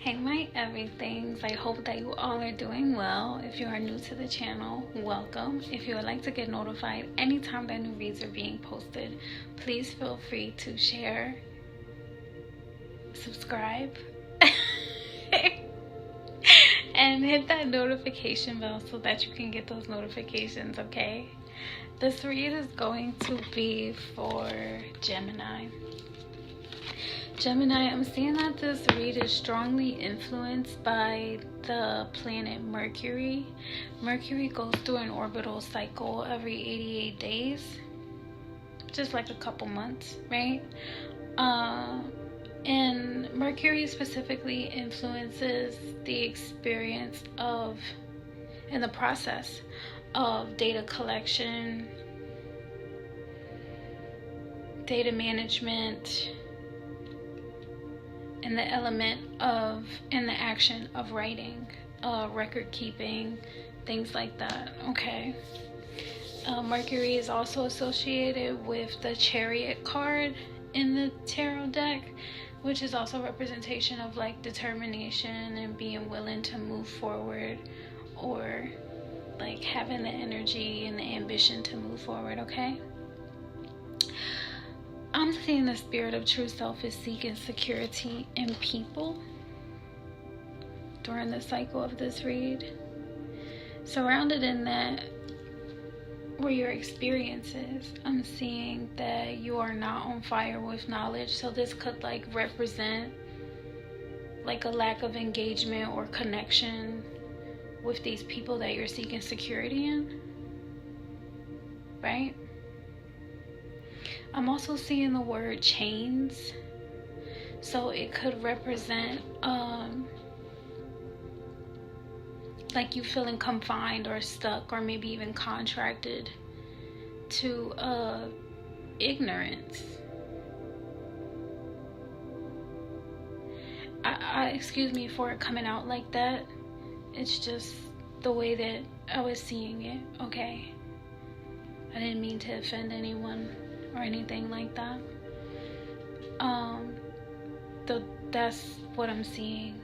Hey my everythings, I hope that you all are doing well. If you are new to the channel, welcome. If you would like to get notified anytime that new reads are being posted, please feel free to share, subscribe, and hit that notification bell so that you can get those notifications, okay? This read is going to be for Gemini. Gemini, I'm seeing that this read is strongly influenced by the planet Mercury. Mercury goes through an orbital cycle every 88 days, just like a couple months, right? And Mercury specifically influences the experience of and the process of data collection, data management, and the element of and the action of writing, record keeping, things like that. Okay. Mercury is also associated with the Chariot card in the tarot deck, which is also a representation of like determination and being willing to move forward, or like having the energy and the ambition to move forward. Okay. I'm seeing the spirit of true self is seeking security in people during the cycle of this read. Surrounded in that were your experiences. I'm seeing that you are not on fire with knowledge. So this could like represent like a lack of engagement or connection with these people that you're seeking security in, right? I'm also seeing the word chains, so it could represent like you feeling confined or stuck, or maybe even contracted to ignorance. I excuse me for it coming out like that. It's just the way that I was seeing it, okay? I didn't mean to offend anyone or anything like that. That's what I'm seeing.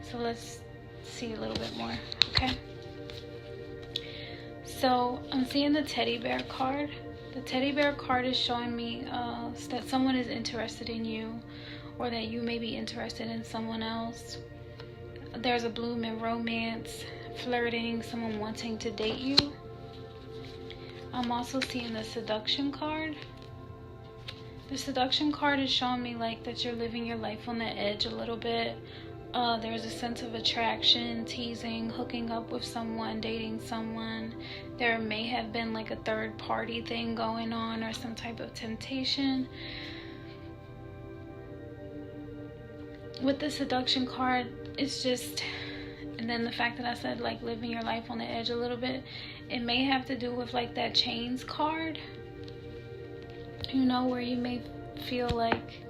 So let's see a little bit more, okay? So I'm seeing the teddy bear card. The teddy bear card is showing me that someone is interested in you, or that you may be interested in someone else. There's a bloom in romance, flirting, someone wanting to date you. I'm also seeing the seduction card. The seduction card is showing me like that you're living your life on the edge a little bit. There's a sense of attraction, teasing, hooking up with someone, dating someone. There may have been like a third party thing going on, or some type of temptation. With the seduction card, it's just, and then the fact that I said like living your life on the edge a little bit, it may have to do with like that chains card, you know, where you may feel like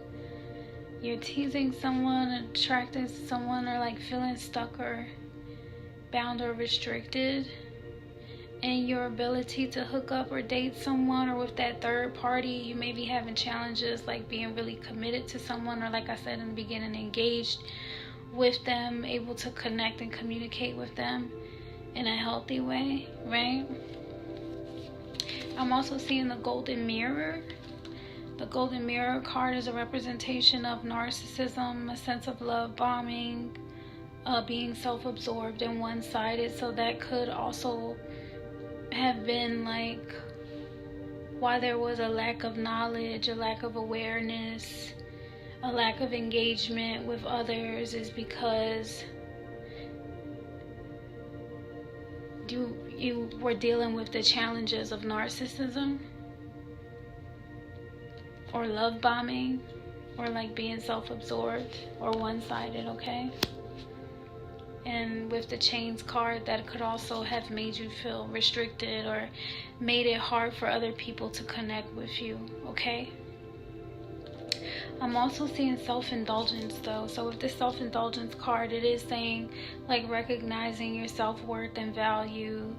you're teasing someone, attracting someone, or like feeling stuck or bound or restricted in your ability to hook up or date someone, or with that third party. You may be having challenges like being really committed to someone, or like I said in the beginning, engaged with them, able to connect and communicate with them in a healthy way, right? I'm also seeing the golden mirror. The golden mirror card is a representation of narcissism, a sense of love bombing, being self-absorbed and one-sided. So that could also have been like why there was a lack of knowledge, a lack of awareness, a lack of engagement with others, is because you were dealing with the challenges of narcissism, or love bombing, or like being self-absorbed or one-sided, okay? And with the chains card, that could also have made you feel restricted, or made it hard for other people to connect with you, okay? I'm also seeing self-indulgence though. So with this self-indulgence card, it is saying like recognizing your self-worth and value,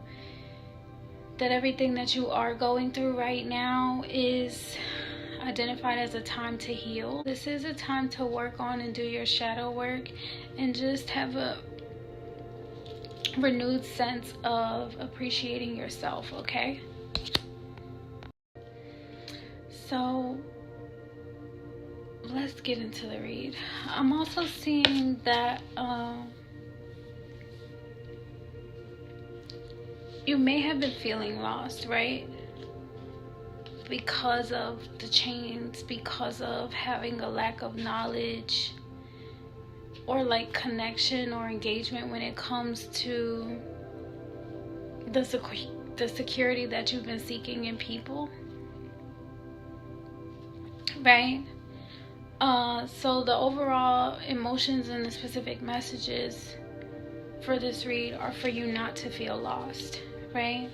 that everything that you are going through right now is, identified as a time to heal. This is a time to work on and do your shadow work and just have a renewed sense of appreciating yourself, okay? So let's get into the read. I'm also seeing that you may have been feeling lost, right? Because of the chains, because of having a lack of knowledge or like connection or engagement when it comes to the security that you've been seeking in people, right? So the overall emotions and the specific messages for this read are for you not to feel lost, right?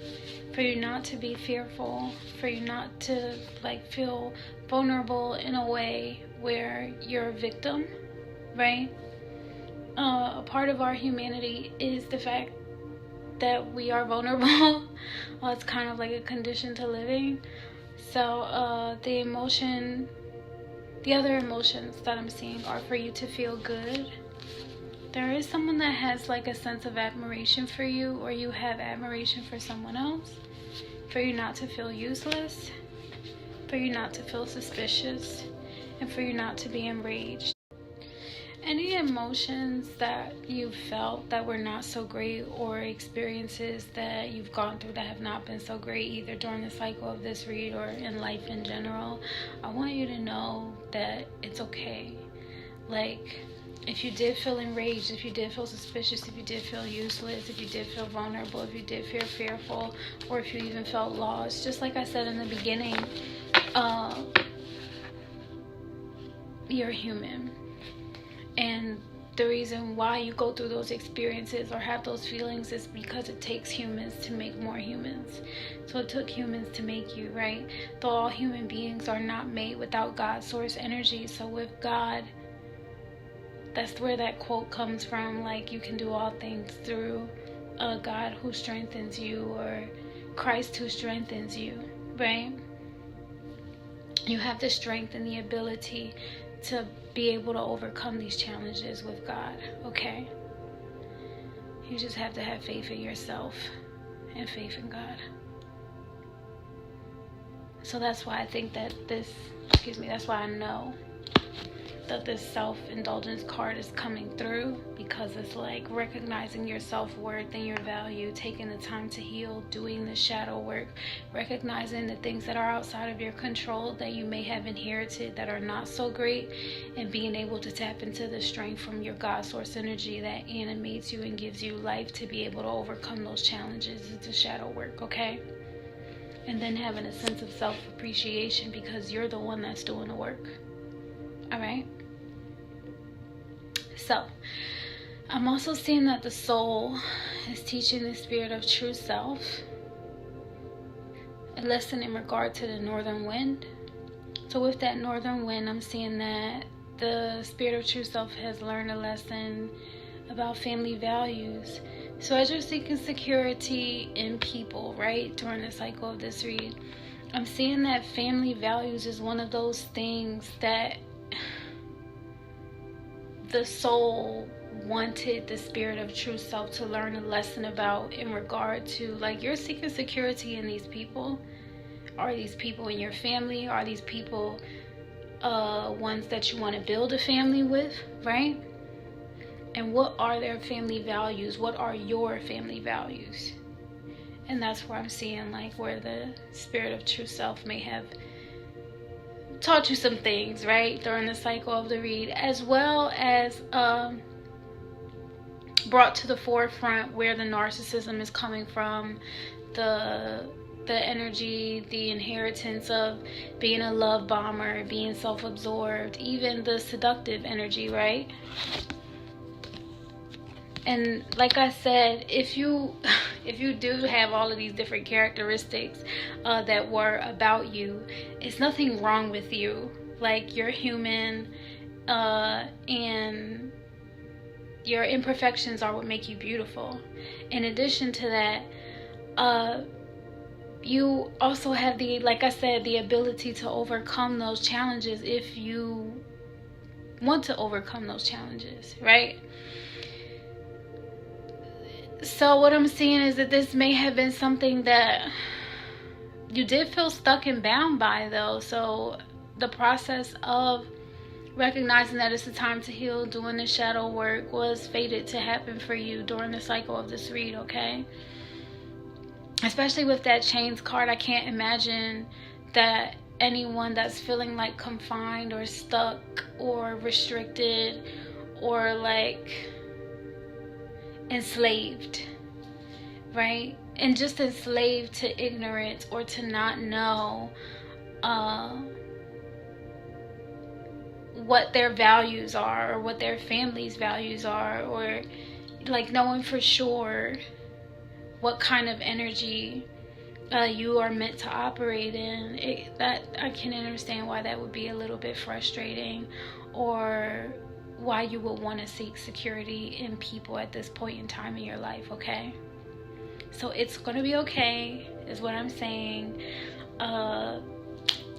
For you not to be fearful, for you not to like feel vulnerable in a way where you're a victim, right? A part of our humanity is the fact that we are vulnerable. Well, it's kind of like a condition to living. So the other emotions that I'm seeing are for you to feel good. There is someone that has like a sense of admiration for you, or you have admiration for someone else. For you not to feel useless, for you not to feel suspicious, and for you not to be enraged. Any emotions that you felt that were not so great, or experiences that you've gone through that have not been so great, either during the cycle of this read or in life in general, I want you to know that it's okay. Like, if you did feel enraged, if you did feel suspicious, if you did feel useless, if you did feel vulnerable, if you did feel fearful, or if you even felt lost, just like I said in the beginning, you're human. And the reason why you go through those experiences or have those feelings is because it takes humans to make more humans. So it took humans to make you, right? Though all human beings are not made without God's source energy. So with God, that's where that quote comes from, like, you can do all things through a God who strengthens you, or Christ who strengthens you, right? You have the strength and the ability to be able to overcome these challenges with God, okay? You just have to have faith in yourself and faith in God. So that's why I think that that's why I know that this self-indulgence card is coming through, because it's like recognizing your self-worth and your value, taking the time to heal, doing the shadow work, recognizing the things that are outside of your control that you may have inherited that are not so great, and being able to tap into the strength from your God source energy that animates you and gives you life to be able to overcome those challenges. It's a shadow work, okay? And then having a sense of self-appreciation because you're the one that's doing the work. All right? So, I'm also seeing that the soul is teaching the spirit of true self a lesson in regard to the northern wind. So with that northern wind, I'm seeing that the spirit of true self has learned a lesson about family values. So as you're seeking security in people, right, during the cycle of this read, I'm seeing that family values is one of those things that the soul wanted the spirit of true self to learn a lesson about, in regard to, like, you're seeking security in these people. Are these people in your family? Are these people ones that you want to build a family with, right? And what are their family values? What are your family values? And that's where I'm seeing, like, where the spirit of true self may have taught you some things, right, during the cycle of the read, as well as brought to the forefront where the narcissism is coming from, the energy, the inheritance of being a love bomber, being self-absorbed, even the seductive energy, right? And like I said, if you do have all of these different characteristics that were about you, it's nothing wrong with you. Like, you're human, and your imperfections are what make you beautiful. In addition to that, you also have the, like I said, the ability to overcome those challenges if you want to overcome those challenges, right? So what I'm seeing is that this may have been something that you did feel stuck and bound by, though. So the process of recognizing that it's a time to heal, doing the shadow work, was fated to happen for you during the cycle of this read, okay? Especially with that chains card, I can't imagine that anyone that's feeling like confined or stuck or restricted or like enslaved, right? And just enslaved to ignorance or to not know what their values are, or what their family's values are, or like knowing for sure what kind of energy you are meant to operate in. That I can understand why that would be a little bit frustrating, or why you would want to seek security in people at this point in time in your life, okay? So it's gonna be okay, is what I'm saying.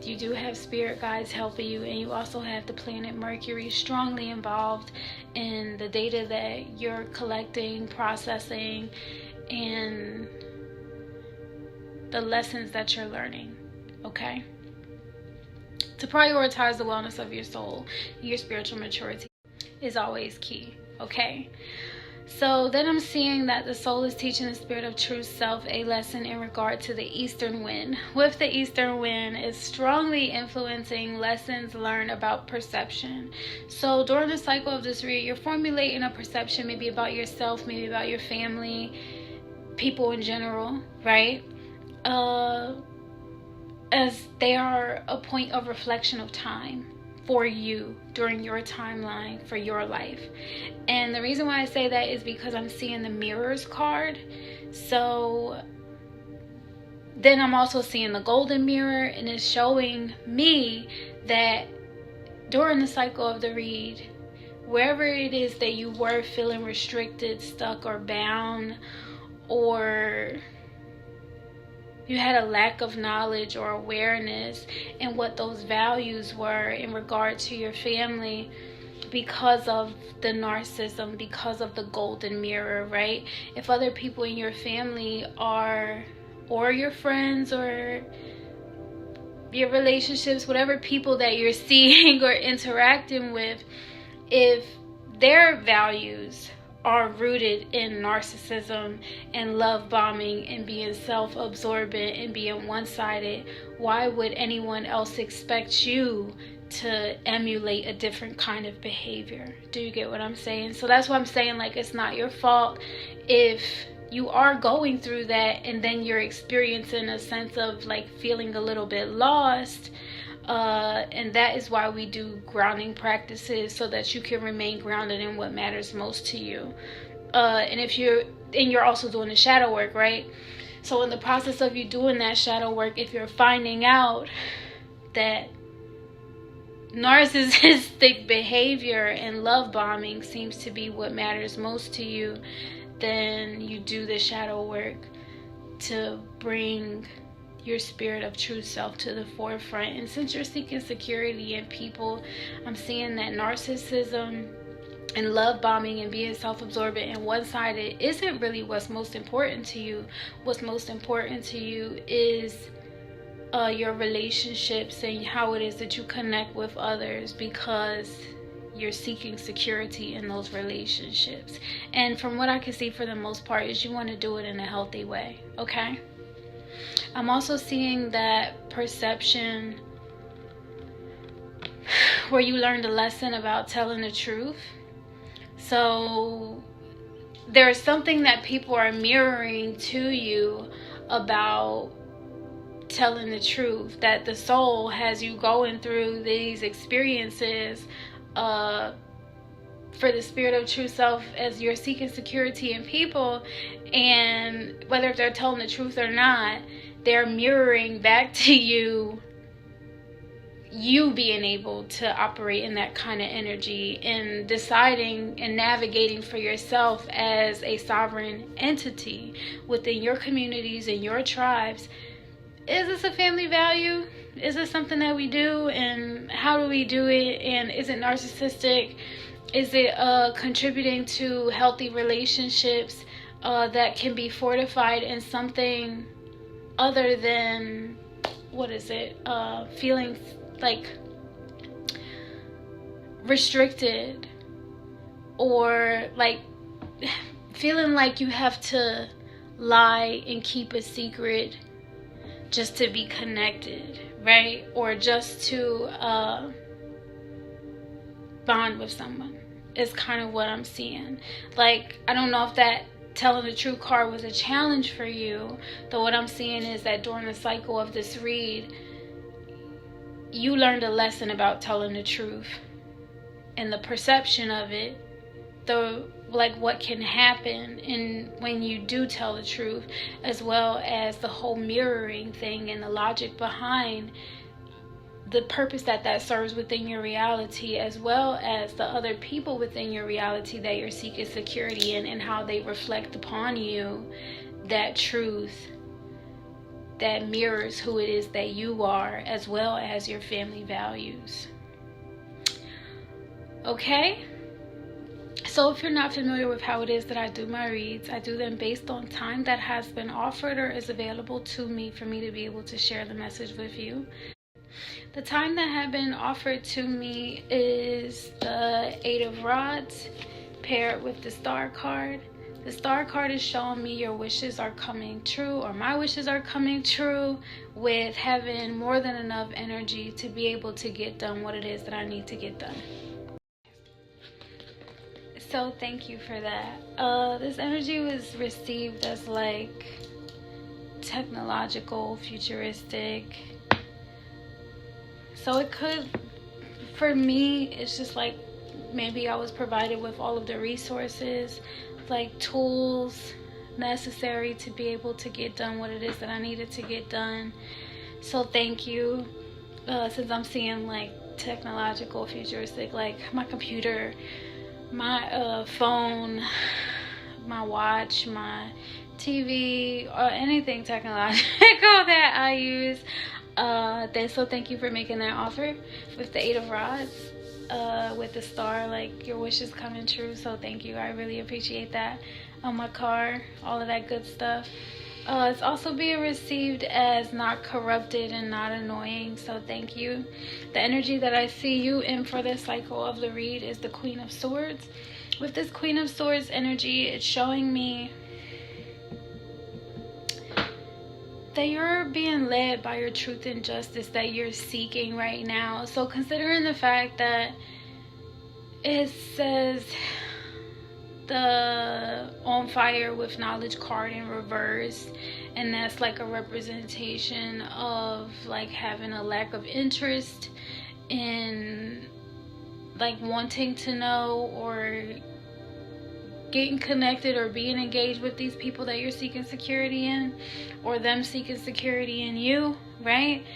You do have spirit guides helping you, and you also have the planet Mercury strongly involved in the data that you're collecting, processing, and the lessons that you're learning, okay? To prioritize the wellness of your soul, your spiritual maturity is always key, okay? So then I'm seeing that the soul is teaching the spirit of true self a lesson in regard to the eastern wind. With the eastern wind, it's strongly influencing lessons learned about perception. So during the cycle of this read, you're formulating a perception maybe about yourself, maybe about your family, people in general, right? As they are a point of reflection of time for you during your timeline for your life. And the reason why I say that is because I'm seeing the mirrors card. So then I'm also seeing the golden mirror, and it's showing me that during the cycle of the read, wherever it is that you were feeling restricted, stuck, or bound, or you had a lack of knowledge or awareness in what those values were in regard to your family, because of the narcissism, because of the golden mirror, right? If other people in your family are, or your friends, or your relationships, whatever people that you're seeing or interacting with, if their values are rooted in narcissism and love bombing and being self-absorbent and being one-sided, why would anyone else expect you to emulate a different kind of behavior? Do you get what I'm saying? So that's why I'm saying, like, it's not your fault if you are going through that and then you're experiencing a sense of like feeling a little bit lost. And that is why we do grounding practices, so that you can remain grounded in what matters most to you. And you're also doing the shadow work, right? So in the process of you doing that shadow work, if you're finding out that narcissistic behavior and love bombing seems to be what matters most to you, then you do the shadow work to bring your spirit of true self to the forefront. And since you're seeking security in people, I'm seeing that narcissism and love bombing and being self-absorbent and one-sided isn't really what's most important to you. What's most important to you is your relationships and how it is that you connect with others, because you're seeking security in those relationships. And from what I can see, for the most part, is you want to do it in a healthy way, okay? I'm also seeing that perception where you learned a lesson about telling the truth. So there's something that people are mirroring to you about telling the truth, that the soul has you going through these experiences for the spirit of true self as you're seeking security in people. And whether they're telling the truth or not, they're mirroring back to you being able to operate in that kind of energy and deciding and navigating for yourself as a sovereign entity within your communities and your tribes, is this a family value? Is this something that we do, and how do we do it? And is it narcissistic? Is it contributing to healthy relationships that can be fortified in something other than, what is it, feeling like restricted, or like feeling like you have to lie and keep a secret just to be connected, right? Or just to bond with someone is kind of what I'm seeing. Like, I don't know if that telling the truth card was a challenge for you, though what I'm seeing is that during the cycle of this read, you learned a lesson about telling the truth and the perception of it, the like what can happen and when you do tell the truth, as well as the whole mirroring thing and the logic behind the purpose that that serves within your reality, as well as the other people within your reality that you're seeking security in, and how they reflect upon you that truth that mirrors who it is that you are, as well as your family values. Okay? So if you're not familiar with how it is that I do my reads, I do them based on time that has been offered or is available to me for me to be able to share the message with you. The time that had been offered to me is the 8 of Rods paired with the Star card. The Star card is showing me your wishes are coming true, or my wishes are coming true, with having more than enough energy to be able to get done what it is that I need to get done. So thank you for that. This energy was received as like technological, futuristic. So it could, for me, it's just like maybe I was provided with all of the resources, like tools necessary to be able to get done what it is that I needed to get done. So thank you. Since I'm seeing like technological, futuristic, like my computer, my phone, my watch, my TV, or anything technological that I use. So thank you for making that offer with the 8 of Rods, with the Star, like your wishes coming true. So thank you, I really appreciate that. On my car, all of that good stuff. It's also being received as not corrupted and not annoying, so thank you. The energy that I see you in for this cycle of the read is the Queen of Swords. With this Queen of Swords energy, it's showing me that you're being led by your truth and justice that you're seeking right now. So considering the fact that it says the on fire with knowledge card in reverse, and that's like a representation of like having a lack of interest in like wanting to know or getting connected or being engaged with these people that you're seeking security in, or them seeking security in you, right?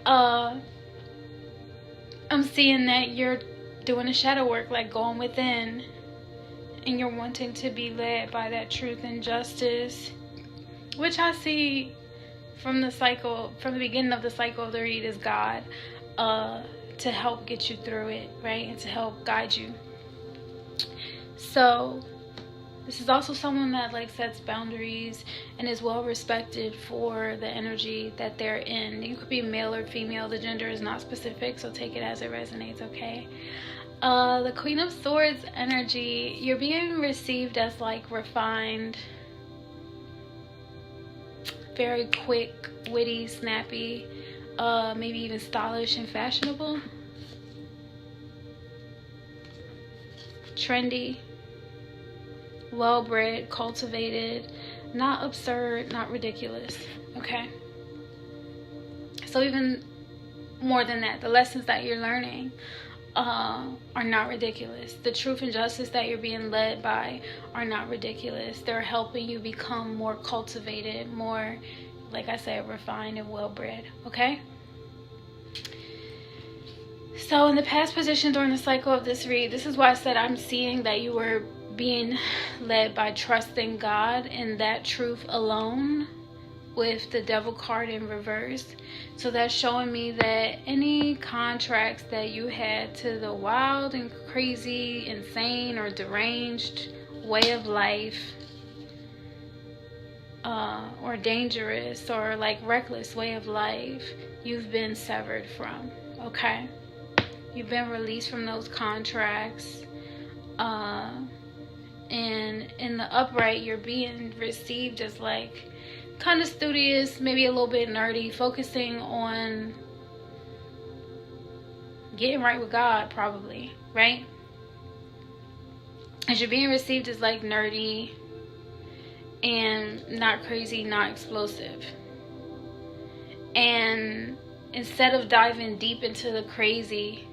I'm seeing that you're doing a shadow work, like going within, and you're wanting to be led by that truth and justice, which I see from the cycle, from the beginning of the cycle of the read, is God, to help get you through it, right? And to help guide you. So this is also someone that like sets boundaries and is well respected for the energy that they're in. You could be male or female, the gender is not specific, so take it as it resonates, okay? The Queen of Swords energy, you're being received as like refined, very quick, witty, snappy, maybe even stylish and fashionable, trendy, well-bred, cultivated, not absurd, not ridiculous, okay? So even more than that, the lessons that you're learning are not ridiculous. The truth and justice that you're being led by are not ridiculous. They're helping you become more cultivated, more, like I said, refined and well-bred, okay? So in the past position during the cycle of this read, this is why I said I'm seeing that you were being led by trusting God and that truth alone with the devil card in reverse. So that's showing me that any contracts that you had to the wild and crazy, insane, or deranged way of life, or dangerous or like reckless way of life, you've been severed from. Okay, you've been released from those contracts, and in the upright, you're being received as like kind of studious, maybe a little bit nerdy, focusing on getting right with God, probably, right? As you're being received as like nerdy and not crazy, not explosive. And instead of diving deep into the crazy,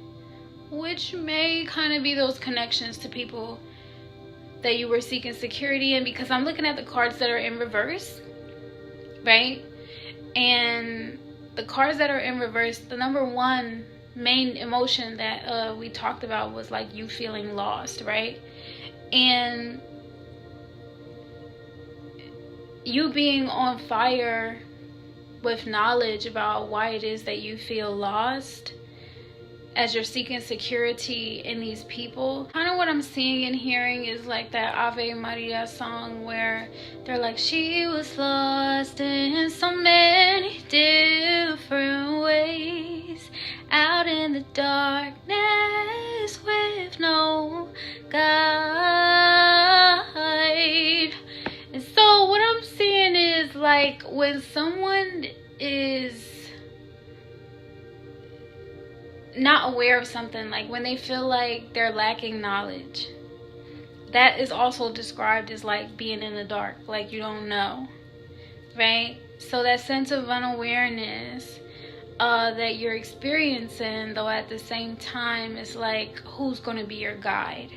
which may kind of be those connections to people that you were seeking security in, because I'm looking at the cards that are in reverse, right? And the cards that are in reverse, the number one main emotion that we talked about was like you feeling lost, right? And you being on fire with knowledge about why it is that you feel lost as you're seeking security in these people. Kind of what I'm seeing and hearing is like that Ave Maria song where they're like, she was lost in so many different ways, out in the darkness with no guide. And so what I'm seeing is like when someone is not aware of something, like when they feel like they're lacking knowledge, that is also described as like being in the dark, like you don't know, right? So that sense of unawareness that you're experiencing, though at the same time, is like, who's going to be your guide?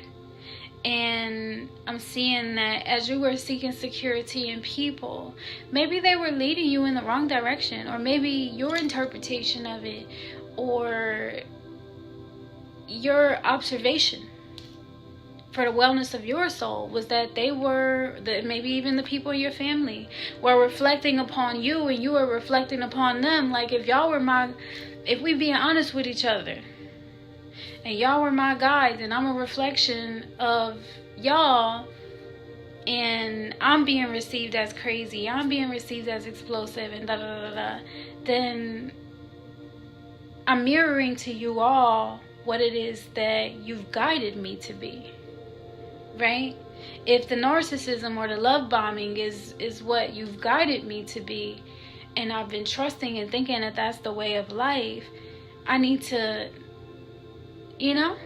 And I'm seeing that as you were seeking security in people, maybe they were leading you in the wrong direction, or maybe your interpretation of it, or your observation for the wellness of your soul was that they were, maybe even the people in your family were reflecting upon you, and you were reflecting upon them. Like if we being honest with each other, and y'all were my guides, and I'm a reflection of y'all, and I'm being received as crazy, I'm being received as explosive, and da da da da, then I'm mirroring to you all what it is that you've guided me to be, right? If the narcissism or the love bombing is what you've guided me to be, and I've been trusting and thinking that that's the way of life, I need to, you know?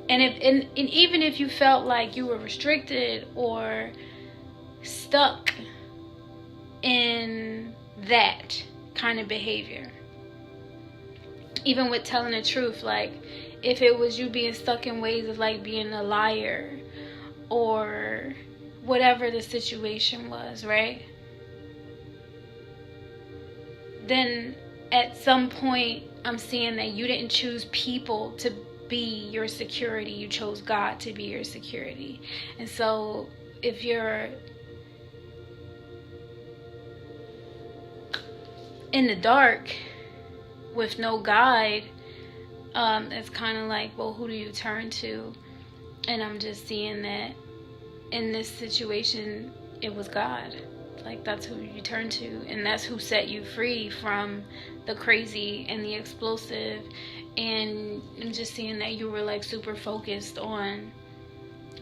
And even if you felt like you were restricted or stuck in that kind of behavior, even with telling the truth, like if it was you being stuck in ways of like being a liar or whatever the situation was, right? Then at some point I'm seeing that you didn't choose people to be your security, you chose God to be your security. And so if you're in the dark with no guide, it's kind of like, well, who do you turn to? And I'm just seeing that in this situation, it was God. Like, that's who you turn to, and that's who set you free from the crazy and the explosive. And I'm just seeing that you were like super focused on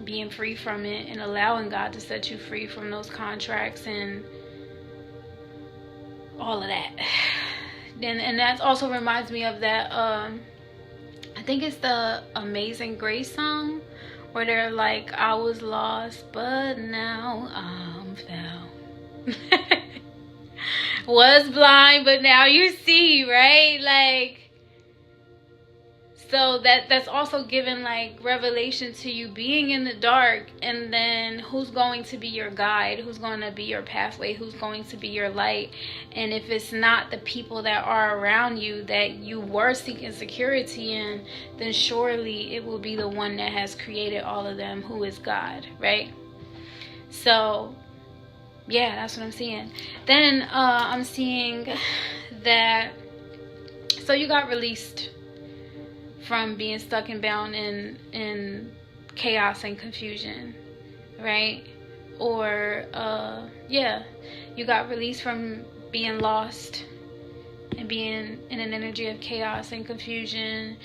being free from it and allowing God to set you free from those contracts and all of that. And that also reminds me of that, I think it's the Amazing Grace song, where they're like, I was lost, but now I'm found. Was blind, but now you see, right? Like, so that's also given like revelation to you being in the dark, and then who's going to be your guide, who's going to be your pathway, who's going to be your light. And if it's not the people that are around you that you were seeking security in, then surely it will be the one that has created all of them, who is God, right? So Yeah, that's what I'm seeing. Then I'm seeing that, so you got released from being stuck and bound in chaos and confusion, right? Or yeah, you got released from being lost and being in an energy of chaos and confusion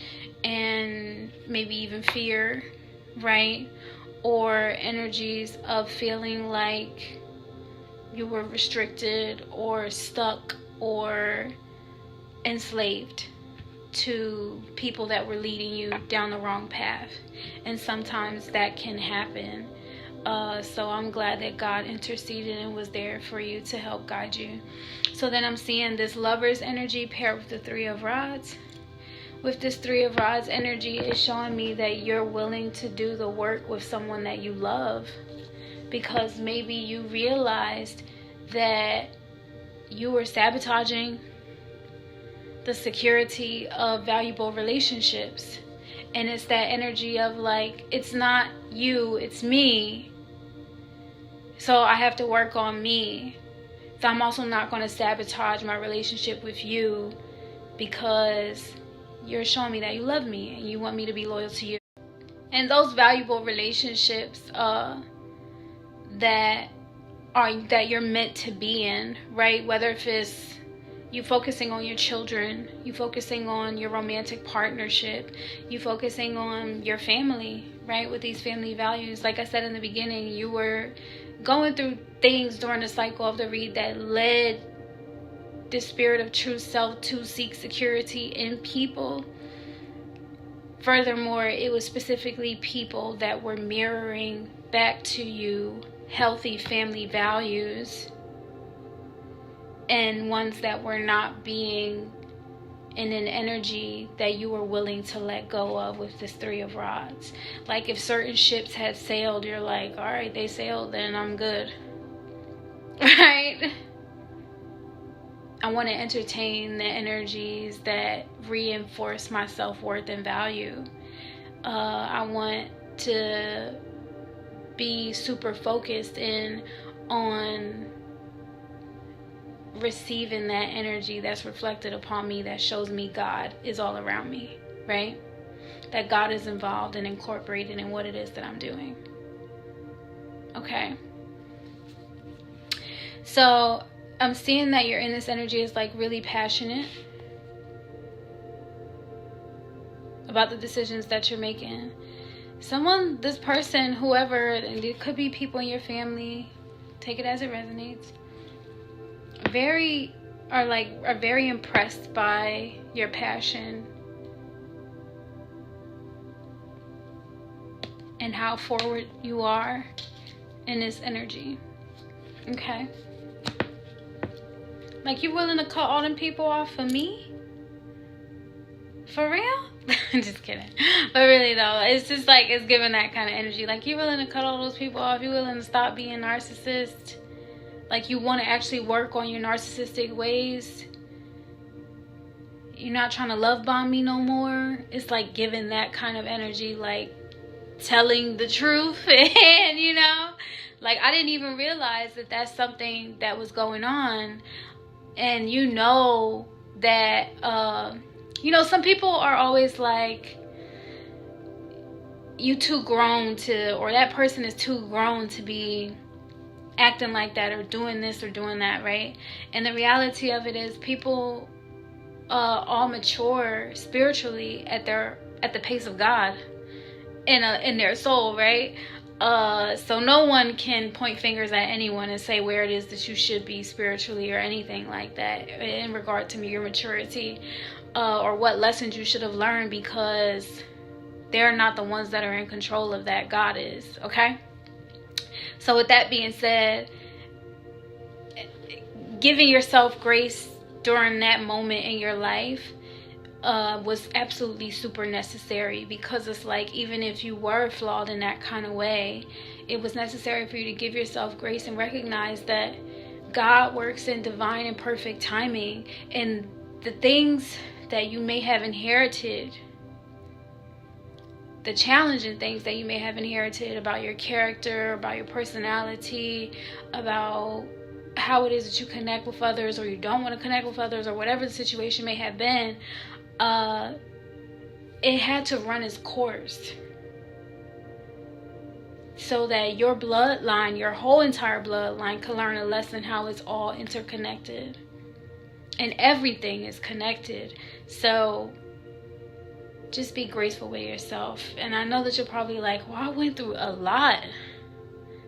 and maybe even fear, right? Or energies of feeling like you were restricted or stuck or enslaved to people that were leading you down the wrong path. And sometimes that can happen. So I'm glad that God interceded and was there for you to help guide you. So then I'm seeing this Lover's energy paired with the Three of Rods. With this Three of Rods energy, it's showing me that you're willing to do the work with someone that you love, because maybe you realized that you were sabotaging the security of valuable relationships. And it's that energy of like, it's not you, it's me. So I have to work on me. So I'm also not going to sabotage my relationship with you, because you're showing me that you love me and you want me to be loyal to you. And those valuable relationships that you're meant to be in, right? Whether if it's you focusing on your children, you focusing on your romantic partnership, you focusing on your family, right? With these family values. Like I said in the beginning, you were going through things during the cycle of the read that led the spirit of true self to seek security in people. Furthermore, it was specifically people that were mirroring back to you healthy family values, and ones that were not being in an energy that you were willing to let go of with this Three of Rods. Like if certain ships had sailed, you're like, all right, they sailed, then I'm good. Right? I want to entertain the energies that reinforce my self-worth and value. I want to be super focused on receiving that energy that's reflected upon me, that shows me God is all around me, right? That God is involved and incorporated in what it is that I'm doing. Okay. So I'm seeing that you're in this energy is like really passionate about the decisions that you're making. Someone, this person, whoever, and it could be people in your family, take it as it resonates, are very impressed by your passion and how forward you are in this energy. Okay. Like, you willing to cut all them people off for me? For real? I'm just kidding. But really though, it's just like, it's giving that kind of energy. Like, you willing to cut all those people off? You willing to stop being narcissist? Like, you want to actually work on your narcissistic ways? You're not trying to love bomb me no more? It's like giving that kind of energy, like telling the truth. And you know, like, I didn't even realize that that's something that was going on. And you know that you know, some people are always like, you too grown to, or that person is too grown to be acting like that or doing this or doing that, right? And the reality of it is, people all mature spiritually at the pace of God in their soul, right? So no one can point fingers at anyone and say where it is that you should be spiritually or anything like that in regard to your maturity, or what lessons you should have learned, because they're not the ones that are in control of that. God is, okay? So with that being said, giving yourself grace during that moment in your life was absolutely super necessary, because it's like, even if you were flawed in that kind of way, it was necessary for you to give yourself grace and recognize that God works in divine and perfect timing, and the things that you may have inherited the challenging things that you may have inherited about your character, about your personality, about how it is that you connect with others, or you don't want to connect with others, or whatever the situation may have been, it had to run its course so that your bloodline, your whole entire bloodline, could learn a lesson how it's all interconnected and everything is connected. So just be graceful with yourself. And I know that you're probably like, well, I went through a lot.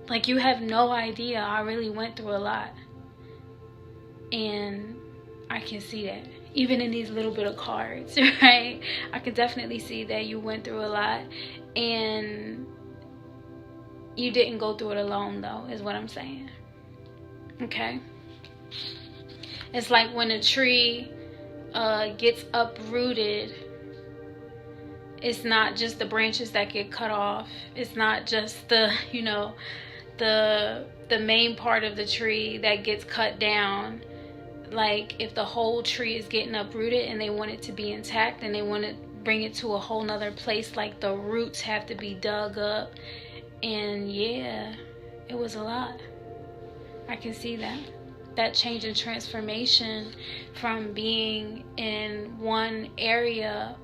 Like, you have no idea. I really went through a lot. And I can see that. Even in these little bit of cards, right? I can definitely see that you went through a lot. And you didn't go through it alone, though, is what I'm saying. Okay? It's like when a tree gets uprooted, it's not just the branches that get cut off. It's not just the, you know, the main part of the tree that gets cut down. Like, if the whole tree is getting uprooted and they want it to be intact and they want to bring it to a whole nother place, like the roots have to be dug up. And yeah, it was a lot. I can see that. That change and transformation from being in one area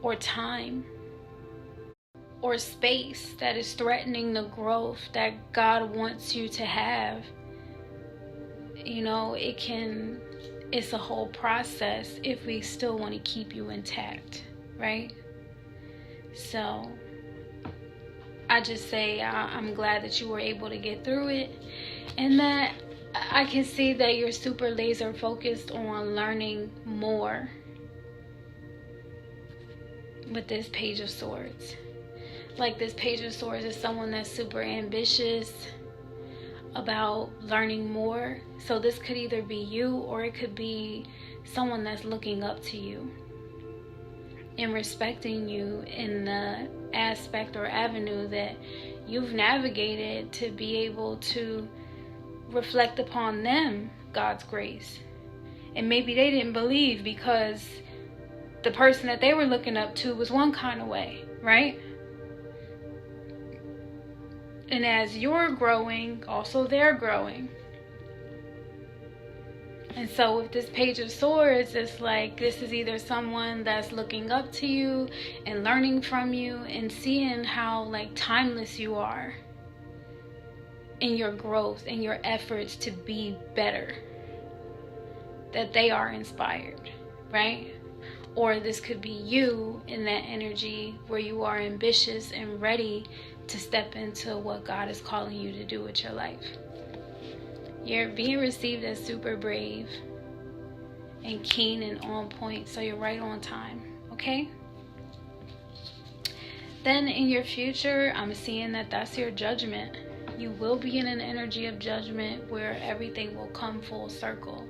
or time or space that is threatening the growth that God wants you to have. You know, it's a whole process if we still want to keep you intact, right? So I just say I'm glad that you were able to get through it, and that I can see that you're super laser focused on learning more with this Page of Swords. Like, this Page of Swords is someone that's super ambitious about learning more. So this could either be you, or it could be someone that's looking up to you and respecting you in the aspect or avenue that you've navigated to be able to reflect upon them God's grace. And maybe they didn't believe because the person that they were looking up to was one kind of way, right? And as you're growing, also they're growing. And so with this Page of Swords, it's like this is either someone that's looking up to you and learning from you and seeing how like timeless you are in your growth and your efforts to be better, that they are inspired, right? Or this could be you in that energy where you are ambitious and ready to step into what God is calling you to do with your life. You're being received as super brave and keen and on point, so you're right on time, okay? Then in your future, I'm seeing that that's your judgment. You will be in an energy of judgment where everything will come full circle.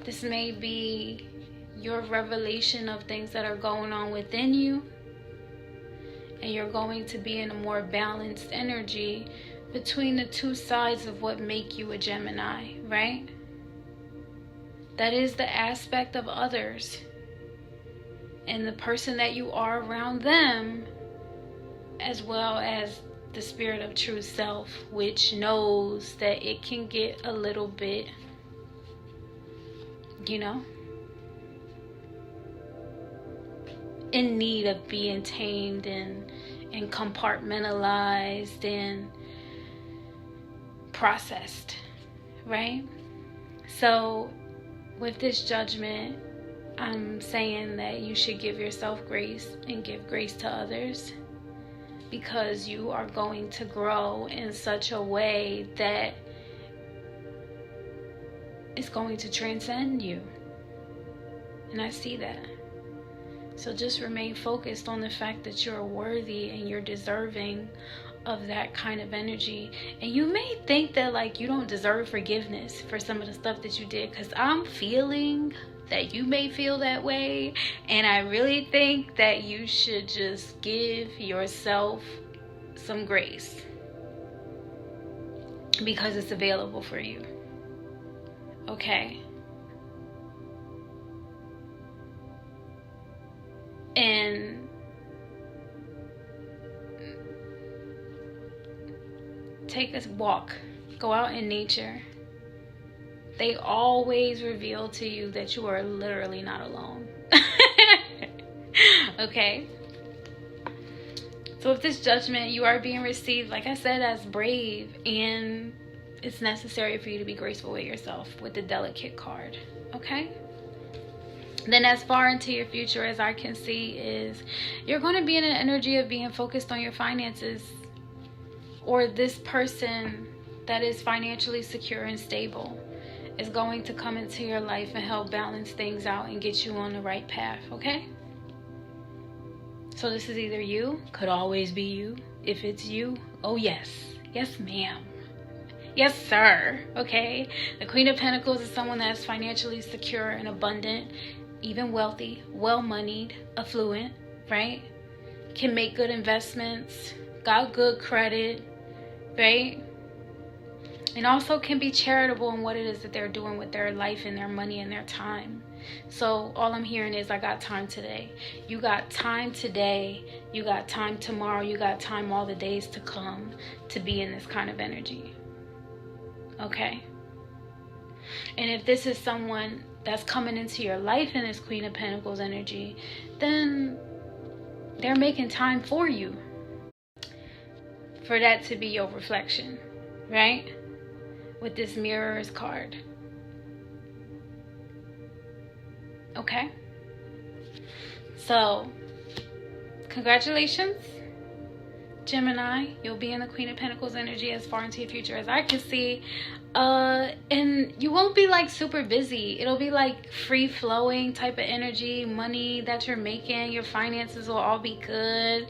This may be your revelation of things that are going on within you, and you're going to be in a more balanced energy between the two sides of what make you a Gemini, right? That is the aspect of others and the person that you are around them, as well as the spirit of true self, which knows that it can get a little bit, you know, in need of being tamed and compartmentalized and processed, right? So with this judgment, I'm saying that you should give yourself grace and give grace to others, because you are going to grow in such a way that it's going to transcend you. And I see that. So just remain focused on the fact that you're worthy and you're deserving of that kind of energy. And you may think that like you don't deserve forgiveness for some of the stuff that you did, because I'm feeling that you may feel that way, and I really think that you should just give yourself some grace, because it's available for you. Okay? And take a walk, go out in nature. They always reveal to you that you are literally not alone. Okay? So with this judgment, you are being received, like I said, as brave, and it's necessary for you to be graceful with yourself with the delicate card. Okay? Then as far into your future as I can see is you're going to be in an energy of being focused on your finances, or this person that is financially secure and stable is going to come into your life and help balance things out and get you on the right path. Okay? So this is either you, could always be you. If it's you, oh yes. Yes, ma'am. Yes, sir. Okay? The Queen of Pentacles is someone that's financially secure and abundant, even wealthy, well-moneyed, affluent, right? Can make good investments, got good credit, right? And also can be charitable in what it is that they're doing with their life and their money and their time. So all I'm hearing is I got time today. You got time today. You got time tomorrow. You got time all the days to come to be in this kind of energy. Okay? And if this is someone that's coming into your life in this Queen of Pentacles energy, then they're making time for you. For that to be your reflection, right? With this Mirrors card. Okay? So, congratulations, Gemini. You'll be in the Queen of Pentacles energy as far into your future as I can see. And you won't be like super busy. It'll be like free flowing type of energy. Money that you're making, your finances will all be good.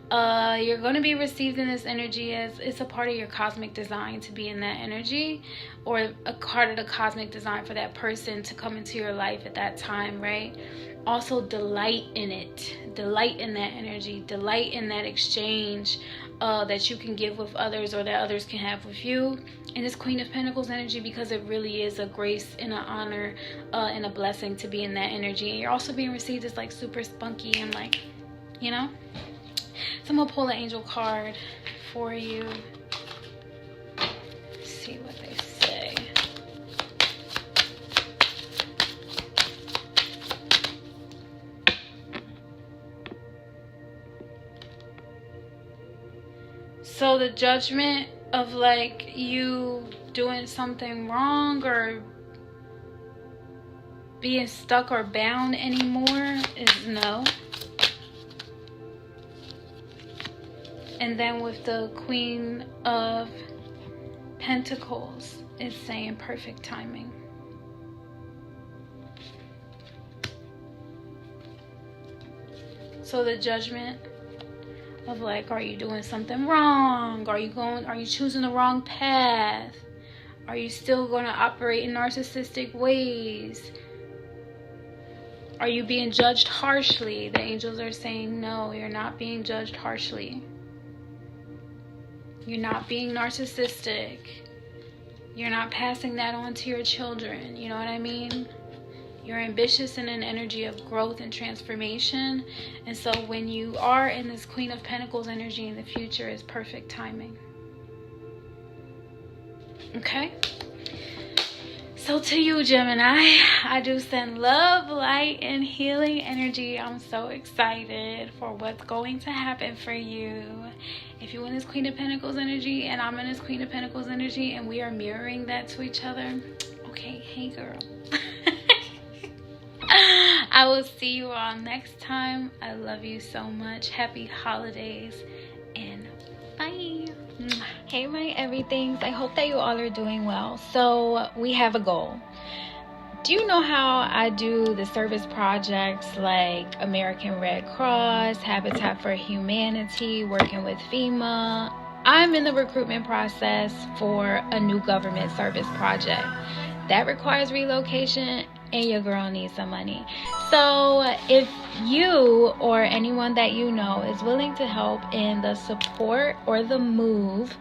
You're going to be received in this energy as it's a part of your cosmic design to be in that energy, or a part of the cosmic design for that person to come into your life at that time, right? Also delight in it, delight in that energy, delight in that exchange that you can give with others, or that others can have with you in this Queen of Pentacles energy, because it really is a grace and an honor and a blessing to be in that energy. And you're also being received as like super spunky and like, you know. So I'm going to pull an angel card for you. Let's see what they say. So the judgment of like you doing something wrong or being stuck or bound anymore is no. And then with the Queen of Pentacles, it's saying perfect timing. So the judgment of like, are you doing something wrong? Are you choosing the wrong path? Are you still going to operate in narcissistic ways? Are you being judged harshly? The angels are saying, no, you're not being judged harshly. You're not being narcissistic. You're not passing that on to your children. You know what I mean? You're ambitious in an energy of growth and transformation. And so when you are in this Queen of Pentacles energy in the future, is perfect timing. Okay? So to you, Gemini, I do send love, light, and healing energy. I'm so excited for what's going to happen for you. If you're in this Queen of Pentacles energy and I'm in this Queen of Pentacles energy and we are mirroring that to each other, okay, hey girl. I will see you all next time. I love you so much. Happy holidays and bye. Hey my everythings, I hope that you all are doing well. So we have a goal. Do you know how I do the service projects like American Red Cross, Habitat for Humanity, working with FEMA? I'm in the recruitment process for a new government service project that requires relocation, and your girl needs some money. So if you or anyone that you know is willing to help in the support or the move,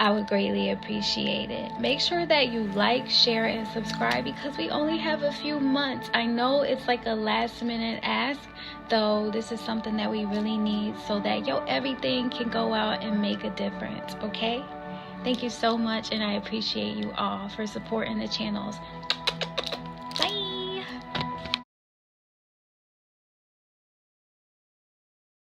I would greatly appreciate it. Make sure that you like, share, and subscribe, because we only have a few months. I know it's like a last minute ask, though this is something that we really need so that everything can go out and make a difference, okay? Thank you so much, and I appreciate you all for supporting the channels.